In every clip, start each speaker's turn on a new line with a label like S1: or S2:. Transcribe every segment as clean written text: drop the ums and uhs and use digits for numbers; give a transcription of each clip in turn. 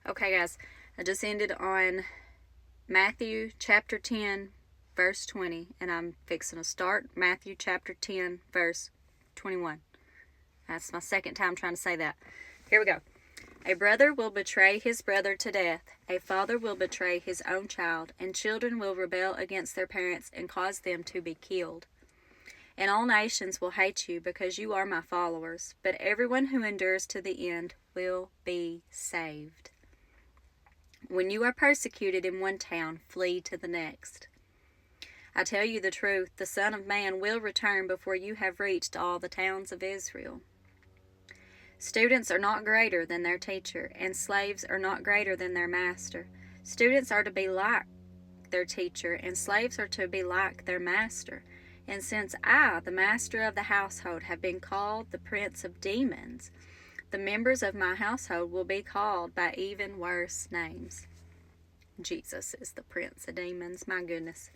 S1: Okay, guys, I just ended on Matthew chapter 10, verse 20, and I'm fixing to start Matthew chapter 10, verse 21. That's my second time trying to say that. Here we go. A brother will betray his brother to death. A father will betray his own child, and children will rebel against their parents and cause them to be killed. And all nations will hate you because you are my followers, but everyone who endures to the end will be saved. When you are persecuted in one town, flee to the next. I tell you the truth, the Son of Man will return before you have reached all the towns of Israel. Students are not greater than their teacher, and slaves are not greater than their master. Students are to be like their teacher, and slaves are to be like their master. And since I, the master of the household, have been called the prince of demons, the members of my household will be called by even worse names. Jesus is the prince of demons, my goodness.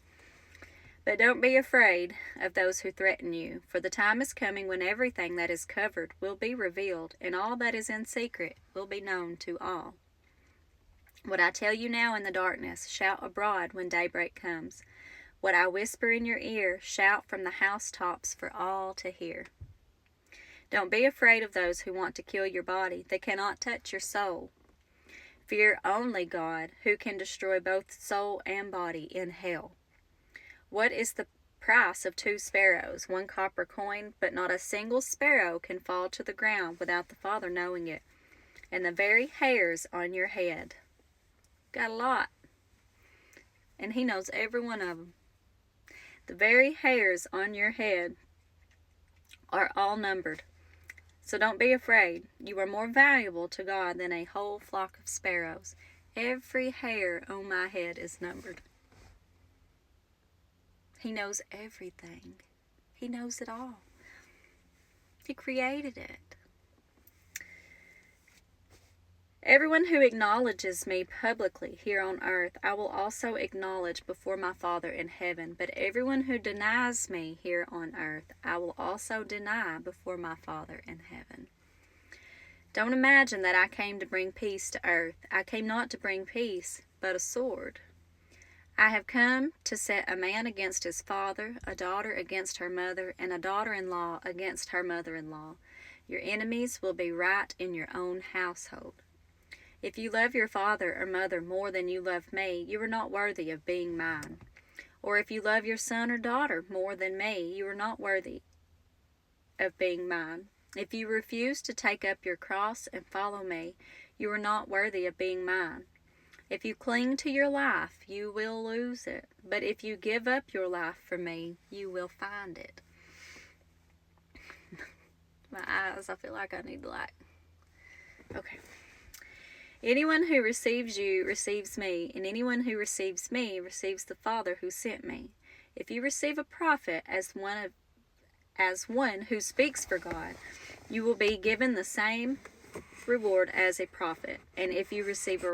S1: But don't be afraid of those who threaten you, for the time is coming when everything that is covered will be revealed, and all that is in secret will be known to all. What I tell you now in the darkness, shout abroad when daybreak comes. What I whisper in your ear, shout from the housetops for all to hear. Don't be afraid of those who want to kill your body. They cannot touch your soul. Fear only God, who can destroy both soul and body in hell. What is the price of 2 sparrows, 1 copper coin? But not a single sparrow can fall to the ground without the Father knowing it. And the very hairs on your head. Got a lot. And He knows every one of them. The very hairs on your head are all numbered. So don't be afraid. You are more valuable to God than a whole flock of sparrows. Every hair on my head is numbered. He knows everything. He knows it all. He created it. Everyone who acknowledges me publicly here on earth, I will also acknowledge before my Father in heaven. But everyone who denies me here on earth, I will also deny before my Father in heaven. Don't imagine that I came to bring peace to earth. I came not to bring peace, but a sword. I have come to set a man against his father, a daughter against her mother, and a daughter-in-law against her mother-in-law. Your enemies will be right in your own household. If you love your father or mother more than you love me, you are not worthy of being mine. Or if you love your son or daughter more than me, you are not worthy of being mine. If you refuse to take up your cross and follow me, you are not worthy of being mine. If you cling to your life, you will lose it. But if you give up your life for me, you will find it. My eyes, I feel like I need light. Okay. Anyone who receives you receives me, and anyone who receives me receives the Father who sent me. If you receive a prophet as one who speaks for God, you will be given the same reward as a prophet. And if you receive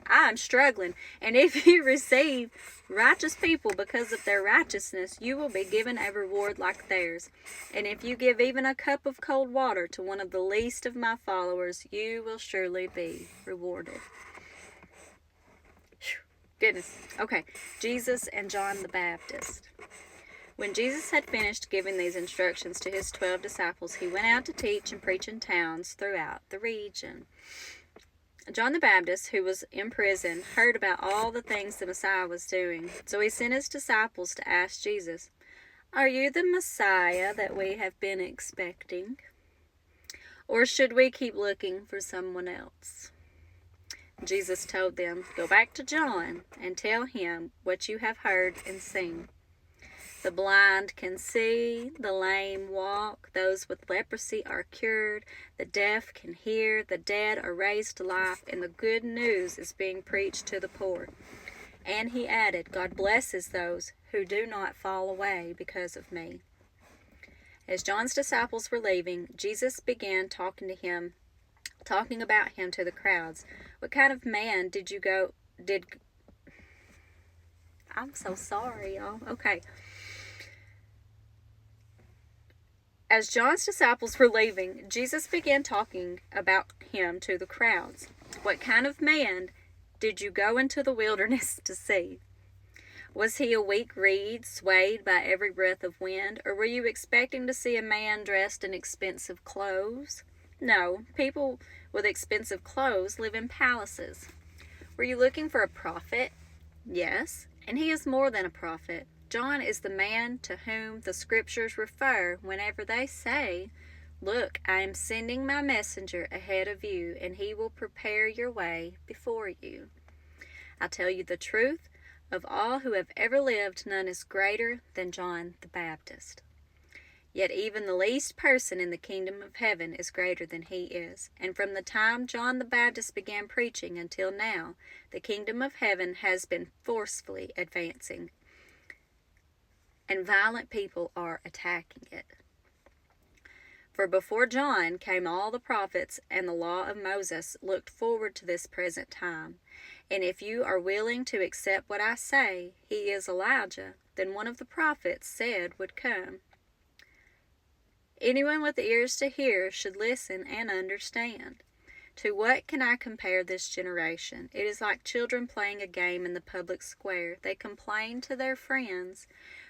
S1: I'm struggling. And if you receive righteous people because of their righteousness, you will be given a reward like theirs. And if you give even a cup of cold water to one of the least of my followers, you will surely be rewarded. Goodness. Okay, Jesus and John the Baptist. When Jesus had finished giving these instructions to his 12 disciples, he went out to teach and preach in towns throughout the region. John the Baptist, who was in prison, heard about all the things the Messiah was doing. So he sent his disciples to ask Jesus, "Are you the Messiah that we have been expecting? Or should we keep looking for someone else?" Jesus told them, "Go back to John and tell him what you have heard and seen. The blind can see, the lame walk, those with leprosy are cured, the deaf can hear, the dead are raised to life, and the good news is being preached to the poor." And he added, "God blesses those who do not fall away because of me." As John's disciples were leaving, Jesus began talking about him to the crowds. "What kind of man I'm so sorry, y'all. Okay. As John's disciples were leaving, Jesus began talking about him to the crowds. What kind of man did you go into the wilderness to see? Was he a weak reed swayed by every breath of wind, or were you expecting to see a man dressed in expensive clothes? No, people with expensive clothes live in palaces. Were you looking for a prophet? Yes, and he is more than a prophet. John is the man to whom the scriptures refer whenever they say, "Look, I am sending my messenger ahead of you, and he will prepare your way before you." I tell you the truth, of all who have ever lived, none is greater than John the Baptist. Yet even the least person in the kingdom of heaven is greater than he is. And from the time John the Baptist began preaching until now, the kingdom of heaven has been forcefully advancing, and violent people are attacking it. For before John came all the prophets, and the law of Moses looked forward to this present time. And if you are willing to accept what I say, he is Elijah, then one of the prophets said would come. Anyone with ears to hear should listen and understand. To what can I compare this generation? It is like children playing a game in the public square. They complain to their friends,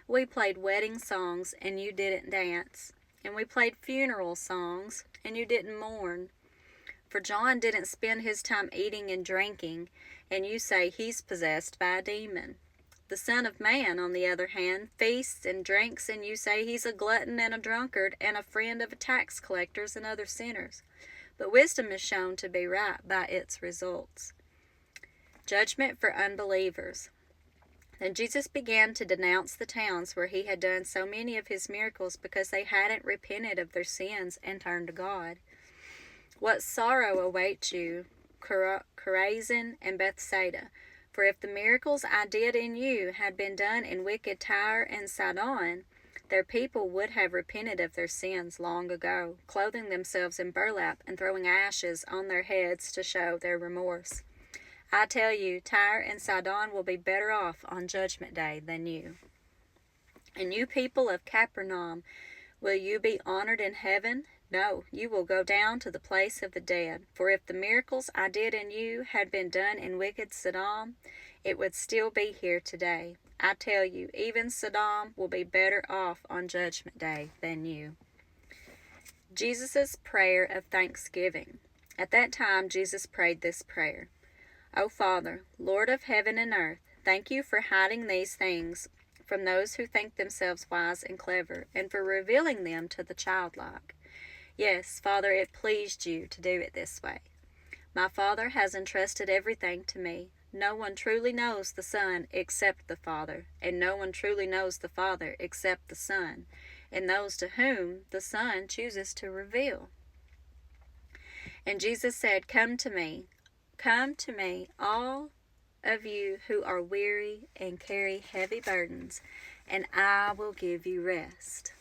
S1: "We played wedding songs and you didn't dance. And we played funeral songs and you didn't mourn. For John didn't spend his time eating and drinking, and you say he's possessed by a demon. The Son of Man, on the other hand, feasts and drinks, and you say he's a glutton and a drunkard and a friend of tax collectors and other sinners. But wisdom is shown to be right by its results." Judgment for unbelievers. Then Jesus began to denounce the towns where he had done so many of his miracles because they hadn't repented of their sins and turned to God. "What sorrow awaits you, Chorazin and Bethsaida! For if the miracles I did in you had been done in wicked Tyre and Sidon, their people would have repented of their sins long ago, clothing themselves in burlap and throwing ashes on their heads to show their remorse. I tell you, Tyre and Sidon will be better off on Judgment Day than you. And you people of Capernaum, will you be honored in heaven? No, you will go down to the place of the dead. For if the miracles I did in you had been done in wicked Sodom, it would still be here today. I tell you, even Sodom will be better off on Judgment Day than you." Jesus' prayer of thanksgiving. At that time, Jesus prayed this prayer: "O Father, Lord of heaven and earth, thank you for hiding these things from those who think themselves wise and clever, and for revealing them to the childlike. Yes, Father, it pleased you to do it this way. My Father has entrusted everything to me. No one truly knows the Son except the Father, and no one truly knows the Father except the Son, and those to whom the Son chooses to reveal." And Jesus said, come to me, all of you who are weary and carry heavy burdens, and I will give you rest.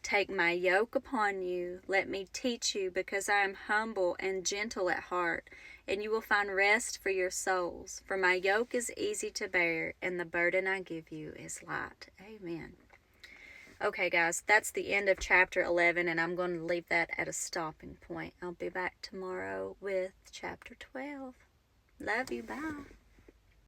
S1: Take my yoke upon you, let me teach you, because I am humble and gentle at heart, and you will find rest for your souls. For my yoke is easy to bear, and the burden I give you is light. Amen. Okay, guys, that's the end of chapter 11, and I'm going to leave that at a stopping point. I'll be back tomorrow with chapter 12. Love you. Bye.